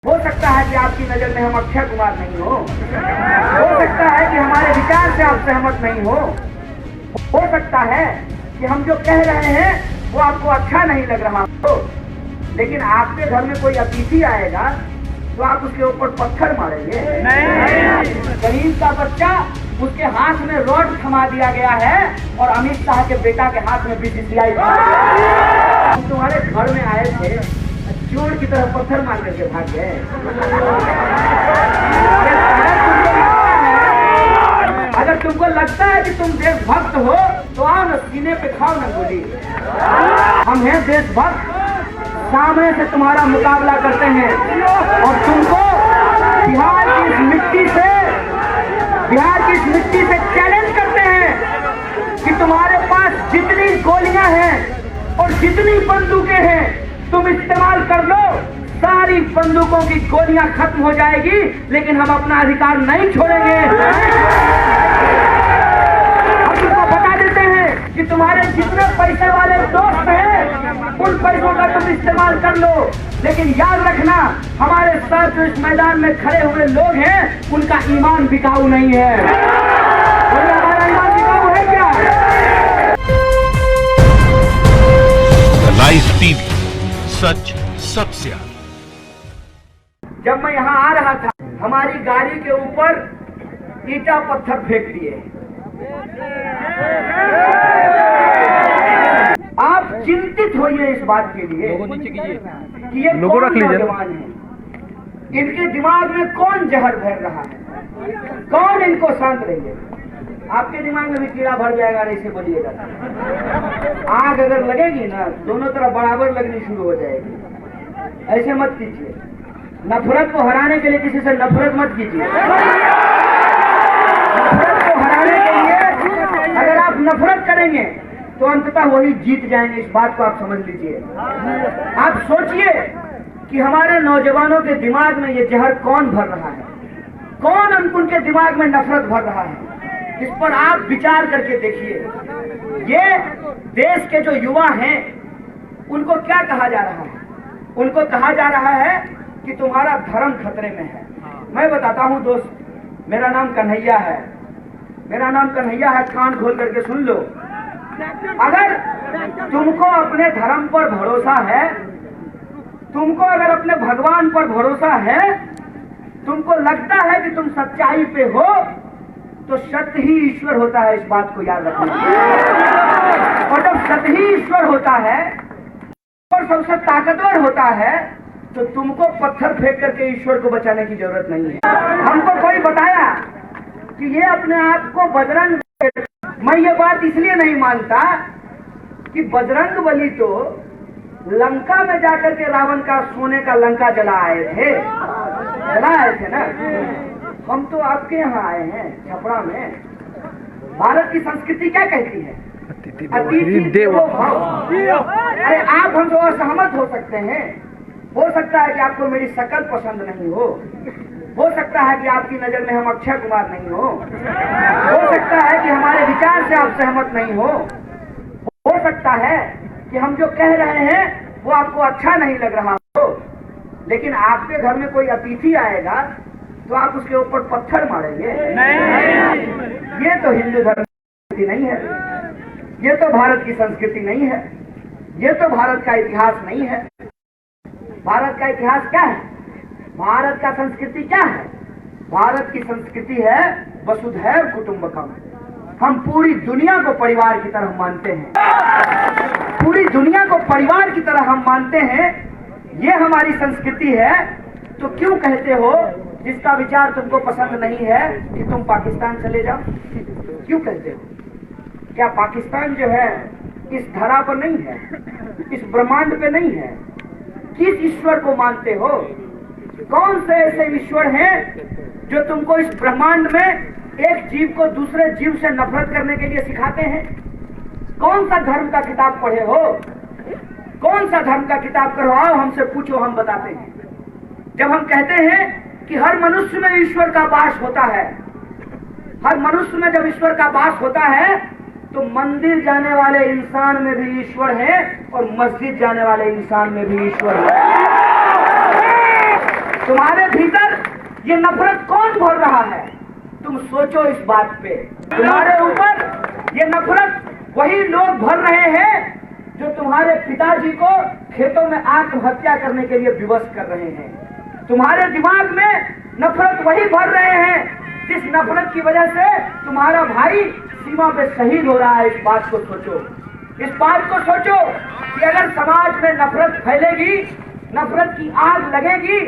हो सकता है कि आपकी नजर में हम अक्षय कुमार नहीं हो सकता है कि हमारे विचार से आप सहमत नहीं हो सकता है कि हम जो कह रहे हैं वो आपको अच्छा नहीं लग रहा हो, लेकिन आपके घर में कोई अतिथि आएगा तो आप उसके ऊपर पत्थर मारेंगे नहीं। गरीब का बच्चा, उसके हाथ में रॉड थमा दिया गया है और अमित शाह के बेटा के हाथ में बीसीसीआई। हम तुम्हारे घर में आए थे, चोर की तरह पत्थर मार करके भाग गए। अगर तुमको लगता है कि तुम देशभक्त हो तो आओ न, सीने पे खाओ न गोली। हम हैं देशभक्त, सामने से तुम्हारा मुकाबला करते हैं और तुमको बिहार की इस मिट्टी से चैलेंज करते हैं कि तुम्हारे पास जितनी गोलियां हैं और जितनी बंदूकें हैं तुम इस्तेमाल कर लो, सारी बंदूकों की गोलियां खत्म हो जाएगी, लेकिन हम अपना अधिकार नहीं छोड़ेंगे। हम तुमको बता देते हैं कि तुम्हारे जितने पैसे वाले दोस्त हैं उन पैसों का तुम इस्तेमाल कर लो, लेकिन याद रखना हमारे साथ जो इस मैदान में खड़े हुए लोग हैं उनका ईमान बिकाऊ नहीं है। हमारा ईमान बिकाऊ है क्या? लाइव टीवी, सच सबसे आगे। जब मैं यहाँ आ रहा था, हमारी गाड़ी के ऊपर ईटा पत्थर फेंक दिए। आप चिंतित होइए इस बात के लिए कि ये कौन नौजवान है, इनके दिमाग में कौन जहर भर रहा है, कौन इनको शांत रहिए। आपके दिमाग में भी कीड़ा भर जाएगा, ऐसे बोलिएगा। आग अगर लगेगी ना, दोनों तरफ बराबर लगनी शुरू हो जाएगी। ऐसे मत कीजिए। नफरत को हराने के लिए किसी से नफरत मत कीजिए। नफरत को हराने के लिए अगर आप नफरत करेंगे तो अंततः वही जीत जाएंगे। इस बात को आप समझ लीजिए। आप सोचिए कि हमारे नौजवानों के दिमाग में ये जहर कौन भर रहा है, कौन उनके दिमाग में नफरत भर रहा है। इस पर आप विचार करके देखिए। ये देश के जो युवा हैं उनको क्या कहा जा रहा है? उनको कहा जा रहा है कि तुम्हारा धर्म खतरे में है। मैं बताता हूं दोस्त, मेरा नाम कन्हैया है, मेरा नाम कन्हैया है। कान खोल करके सुन लो। अगर तुमको अपने धर्म पर भरोसा है, तुमको अगर अपने भगवान पर भरोसा है, तुमको लगता है कि तुम सच्चाई पे हो, तो सत्य ही ईश्वर होता है। इस बात को याद रखना। और जब सत्य ही ईश्वर होता है और सबसे ताकतवर होता है, तो तुमको पत्थर फेंक करके ईश्वर को बचाने की जरूरत नहीं है। हमको कोई बताया कि ये अपने आप को बजरंग, मैं ये बात इसलिए नहीं मानता कि बजरंग बली तो लंका में जाकर के रावण का सोने का लंका जला आए थे ना। हम तो आपके यहाँ आए हैं छपरा में। भारत की संस्कृति क्या कहती है? अतिथि देवो भव। अरे आप हमसे असहमत हो सकते हैं, हो सकता है कि आपको मेरी शक्ल पसंद नहीं हो सकता है कि आपकी नजर में हम अक्षय कुमार नहीं हो सकता है कि हमारे विचार से आप सहमत नहीं हो सकता है कि हम जो कह रहे हैं वो आपको अच्छा नहीं लग रहा हो, लेकिन आपके घर में कोई अतिथि आएगा तो आप उसके ऊपर पत्थर मारेंगे नहीं। ये तो हिंदू धर्म की संस्कृति नहीं है, ये तो भारत की संस्कृति नहीं है, ये तो भारत का इतिहास नहीं है। भारत का इतिहास क्या है? भारत का संस्कृति क्या है? भारत की संस्कृति है वसुधैव कुटुंबकम। हम पूरी दुनिया को परिवार की तरह मानते हैं, पूरी दुनिया को परिवार की तरह हम मानते हैं। ये हमारी संस्कृति है। तो क्यों कहते हो जिसका विचार तुमको पसंद नहीं है कि तुम पाकिस्तान चले जाओ? क्यों कहते हो? क्या पाकिस्तान जो है इस धरा पर नहीं है, इस ब्रह्मांड पे नहीं है? किस ईश्वर को मानते हो? कौन से ऐसे ईश्वर हैं जो तुमको इस ब्रह्मांड में एक जीव को दूसरे जीव से नफरत करने के लिए सिखाते हैं? कौन सा धर्म का किताब पढ़े हो? कौन सा धर्म का किताब करवाओ, हमसे पूछो, हम बताते हैं। जब हम कहते हैं कि हर मनुष्य में ईश्वर का वास होता है, हर मनुष्य में जब ईश्वर का वास होता है तो मंदिर जाने वाले इंसान में भी ईश्वर है और मस्जिद जाने वाले इंसान में भी ईश्वर है। तुम्हारे भीतर ये नफरत कौन भर रहा है? तुम सोचो इस बात पे। तुम्हारे ऊपर ये नफरत वही लोग भर रहे हैं जो तुम्हारे पिताजी को खेतों में आत्महत्या करने के लिए विवश कर रहे हैं। तुम्हारे दिमाग में नफरत वही भर रहे हैं जिस नफरत की वजह से तुम्हारा भाई सीमा पे शहीद हो रहा है। इस बात को सोचो, इस बात को सोचो कि अगर समाज में नफरत फैलेगी, नफरत की आग लगेगी,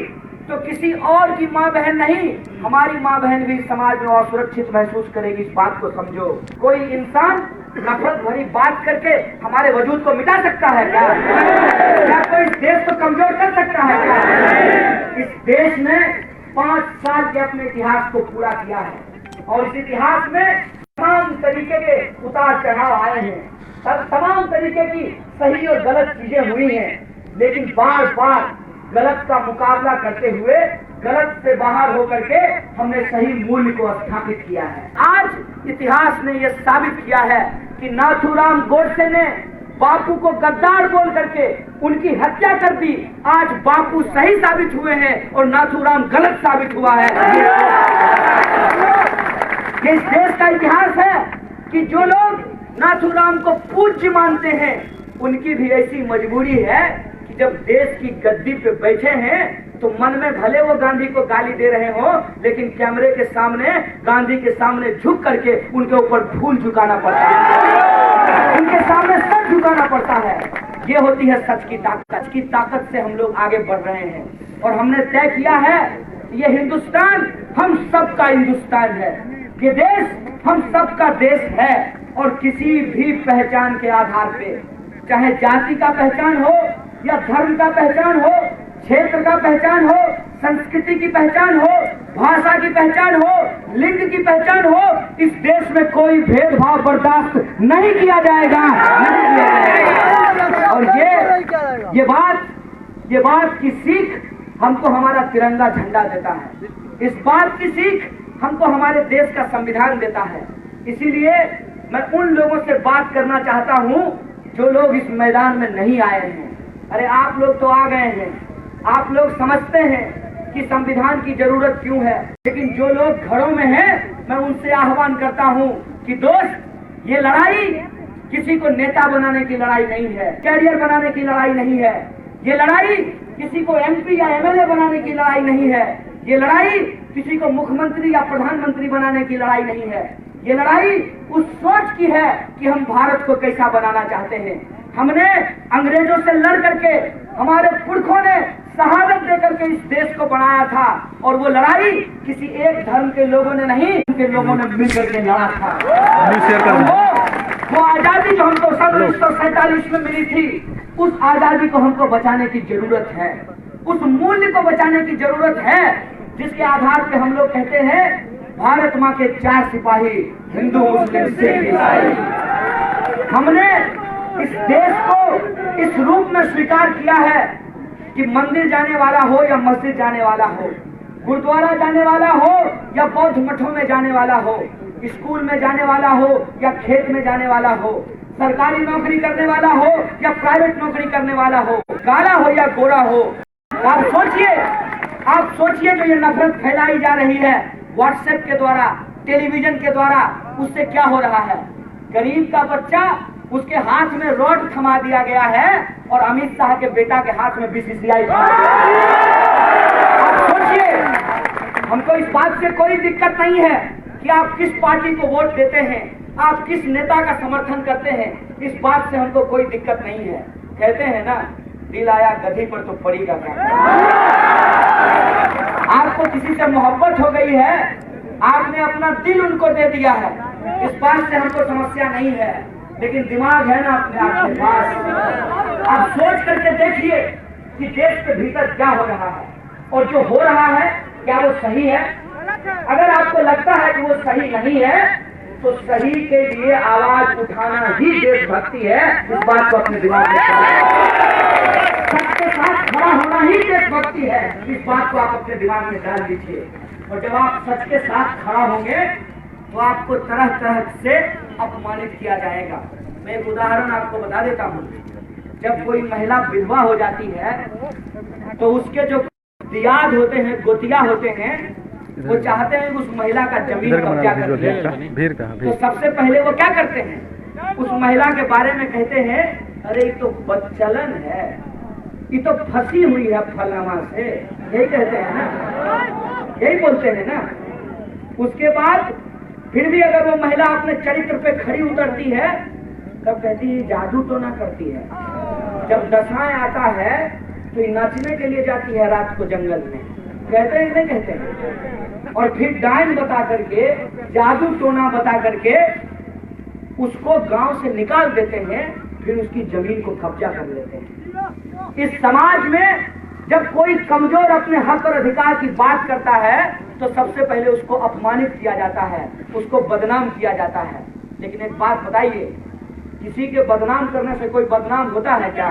तो किसी और की माँ बहन नहीं, हमारी माँ बहन भी समाज में असुरक्षित महसूस करेगी। इस बात को समझो। कोई इंसान नफरत भरी बात करके हमारे वजूद को मिटा सकता है क्या? क्या कोई इस देश को कमजोर कर सकता है क्या? इस देश ने 5 साल के अपने इतिहास को पूरा किया है और इस इतिहास में तमाम तरीके के उतार चढ़ाव आए हैं, तमाम तरीके की सही और गलत चीजें हुई हैं, लेकिन बार बार गलत का मुकाबला करते हुए गलत से बाहर होकर के हमने सही मूल्य को स्थापित किया है। आज इतिहास ने यह साबित किया है कि नाथूराम गोडसे ने बापू को गद्दार बोल करके उनकी हत्या कर दी। आज बापू सही साबित हुए हैं और नाथूराम गलत साबित हुआ है। ये इस देश का इतिहास है कि जो लोग नाथूराम को पूज्य मानते हैं, उनकी भी ऐसी मजबूरी है कि जब देश की गद्दी पे बैठे हैं तो मन में भले वो गांधी को गाली दे रहे हो, लेकिन कैमरे के सामने, गांधी के सामने झुक करके उनके ऊपर फूल झुकाना पड़ता है, उनके सामने सच झुकाना पड़ता है। ये होती है सच की ताकत। सच की ताकत से हम लोग आगे बढ़ रहे हैं और हमने तय किया है ये हिंदुस्तान हम सबका हिंदुस्तान है, ये देश हम सबका देश है और किसी भी पहचान के आधार पे, चाहे जाति का पहचान हो या धर्म का पहचान हो, क्षेत्र का पहचान हो, संस्कृति की पहचान हो, भाषा की पहचान हो, लिंग की पहचान हो, इस देश में कोई भेदभाव बर्दाश्त नहीं किया जाएगा, नहीं किया जाएगा। और ये बात की सीख हमको हमारा तिरंगा झंडा देता है। इस बात की सीख हमको हमारे देश का संविधान देता है। इसीलिए मैं उन लोगों से बात करना चाहता हूं जो लोग इस मैदान में नहीं आए हैं। अरे आप लोग तो आ गए हैं, आप लोग समझते हैं कि संविधान की जरूरत क्यों है, लेकिन जो लोग घरों में हैं, मैं उनसे आह्वान करता हूं कि दोस्त, ये लड़ाई किसी को नेता बनाने की लड़ाई नहीं है, कैरियर बनाने की लड़ाई नहीं है, ये लड़ाई किसी को एमपी या एमएलए बनाने की लड़ाई नहीं है, ये लड़ाई किसी को मुख्यमंत्री या प्रधानमंत्री बनाने की लड़ाई नहीं है। ये लड़ाई उस सोच की है कि हम भारत को कैसा बनाना चाहते हैं। हमने अंग्रेजों से लड़ करके, हमारे पुरखों ने शहादत देकर के इस देश को बनाया था और वो लड़ाई किसी एक धर्म के लोगों ने नहीं, उनके लोगों ने मिलकर के लड़ा था। वो आजादी जो हमको 1947 में मिली थी, उस आजादी को हमको बचाने की जरूरत है, उस मूल्य को बचाने की जरूरत है जिसके आधार पे हम लोग कहते हैं भारत माँ के 4 सिपाही, हिंदू, मुस्लिम, सिख, ईसाई। हमने इस देश को इस रूप में स्वीकार किया है कि मंदिर जाने वाला हो या मस्जिद जाने वाला हो, गुरुद्वारा जाने वाला हो या बौद्ध मठों में जाने वाला हो, स्कूल में जाने वाला हो या खेत में जाने वाला हो, सरकारी नौकरी करने वाला हो या प्राइवेट नौकरी करने वाला हो, काला हो या गोरा हो। आप सोचिए जो ये नफरत फैलाई जा रही है व्हाट्सएप के द्वारा, टेलीविजन के द्वारा, उससे क्या हो रहा है? गरीब का बच्चा, उसके हाथ में रॉड थमा दिया गया है और अमित शाह के बेटा के हाथ में बीसीसीआई। आप सोचिए, हमको इस बात से कोई दिक्कत नहीं है कि आप किस पार्टी को वोट देते हैं, आप किस नेता का समर्थन करते हैं, इस बात से हमको कोई दिक्कत नहीं है। कहते हैं ना, दिल आया गधी पर तो पड़ी का क्या। आपको किसी से मोहब्बत हो गई है, आपने अपना दिल उनको दे दिया है, इस बात से हमको समस्या नहीं है, लेकिन दिमाग है ना अपने आपके पास। आप सोच करके देखिए कि देश के भीतर क्या हो रहा है और जो हो रहा है क्या वो सही है। अगर आपको लगता है कि वो सही नहीं है तो सही के लिए आवाज उठाना ही देशभक्ति है। इस बात को अपने दिमाग में सच के साथ खड़ा होना ही देशभक्ति है। इस बात को आप अपने दिमाग में डाल दीजिए और जब आप सच के साथ खड़ा होंगे तो आपको तरह तरह से अपमानित किया जाएगा। मैं एक उदाहरण आपको बता देता हूँ। जब कोई महिला विधवा हो जाती है तो उसके जो दियाद होते हैं, गोतिया होते हैं, वो चाहते हैं कि उस महिला का जमीन कब्जा कर ले। भीड़ कहाँ तो सबसे पहले वो क्या करते हैं, उस महिला के बारे में कहते हैं, अरे ये तो बदचलन है, ये तो फंसी हुई है फलाना से, यही कहते हैं ना, यही बोलते हैं ना। उसके बाद फिर भी अगर वो महिला अपने चरित्र पे खड़ी उतरती है तब कहती है जादू तो ना करती है। जब दशाएं आता है तो ये नाचने के लिए जाती है रात को जंगल में, कहते हैं नहीं कहते हैं। और फिर डायन बता करके, जादू टोना बता करके उसको गांव से निकाल देते हैं, फिर उसकी जमीन को कब्जा कर लेते हैं। इस समाज में जब कोई कमजोर अपने हक और अधिकार की बात करता है तो सबसे पहले उसको अपमानित किया जाता है, उसको बदनाम किया जाता है। लेकिन एक बात बताइए, किसी के बदनाम करने से कोई बदनाम होता है क्या?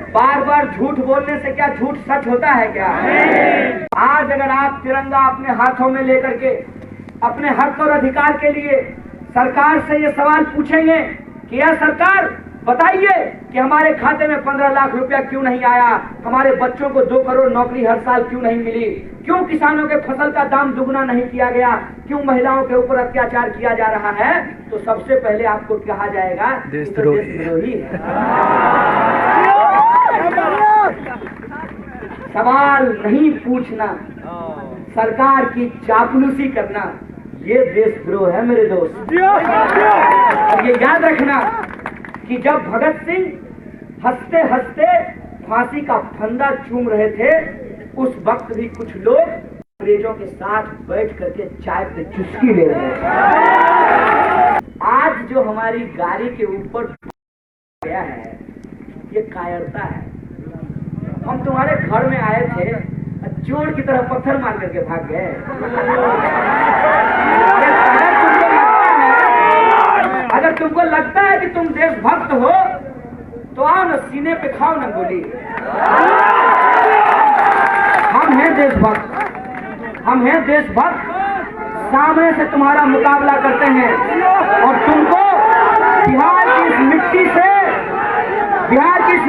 बार बार झूठ बोलने से क्या झूठ सच होता है क्या? आज अगर आप तिरंगा अपने हाथों में लेकर के अपने हक और अधिकार के लिए सरकार से ये सवाल पूछेंगे कि यह सरकार बताइए कि हमारे खाते में 15 लाख रुपया क्यों नहीं आया, हमारे बच्चों को 2 करोड़ नौकरी हर साल क्यों नहीं मिली, क्यों किसानों के फसल का दाम दुगना नहीं किया गया, क्यों महिलाओं के ऊपर अत्याचार किया जा रहा है, तो सबसे पहले आपको कहा जाएगा देशद्रोही है। सवाल नहीं पूछना, सरकार की चापलूसी करना, ये देशद्रोह है मेरे दोस्त। और ये याद रखना कि जब भगत सिंह हंसते हंसते फांसी का फंदा चूम रहे थे, उस वक्त भी कुछ लोग अंग्रेजों के साथ बैठ करके चाय पे चुस्की ले रहे थे। आज जो हमारी गाड़ी के ऊपर गया है ये कायरता है। हम तुम्हारे घर में आए थे, चोर की तरह पत्थर मार करके भाग गए। अगर तुमको लगता है कि तुम देशभक्त हो तो आओ ना, सीने पे खाओ ना गोली। हम हैं देशभक्त, हम हैं देशभक्त, सामने से तुम्हारा मुकाबला करते हैं और तुमको बिहार की इस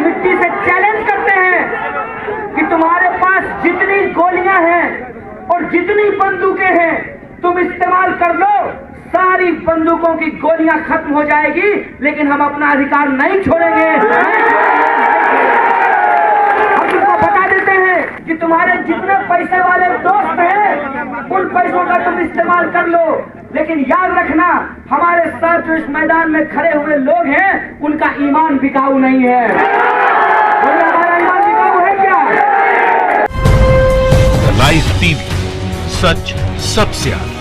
मिट्टी से चैलेंज करते हैं कि तुम्हारे पास जितनी गोलियां हैं और जितनी बंदूकें हैं तुम इस्तेमाल कर लो, सारी बंदूकों की गोलियां खत्म हो जाएगी, लेकिन हम अपना अधिकार नहीं छोड़ेंगे। हम तुमको बता देते हैं कि तुम्हारे जितने पैसे वाले दोस्त हैं उन पैसों का तुम इस्तेमाल कर लो, लेकिन याद रखना हमारे साथ जो इस मैदान में खड़े हुए लोग हैं उनका ईमान बिकाऊ नहीं है। हमारा ईमान बिकाऊ है क्या? लाइव टीवी, सच सबसे आगे।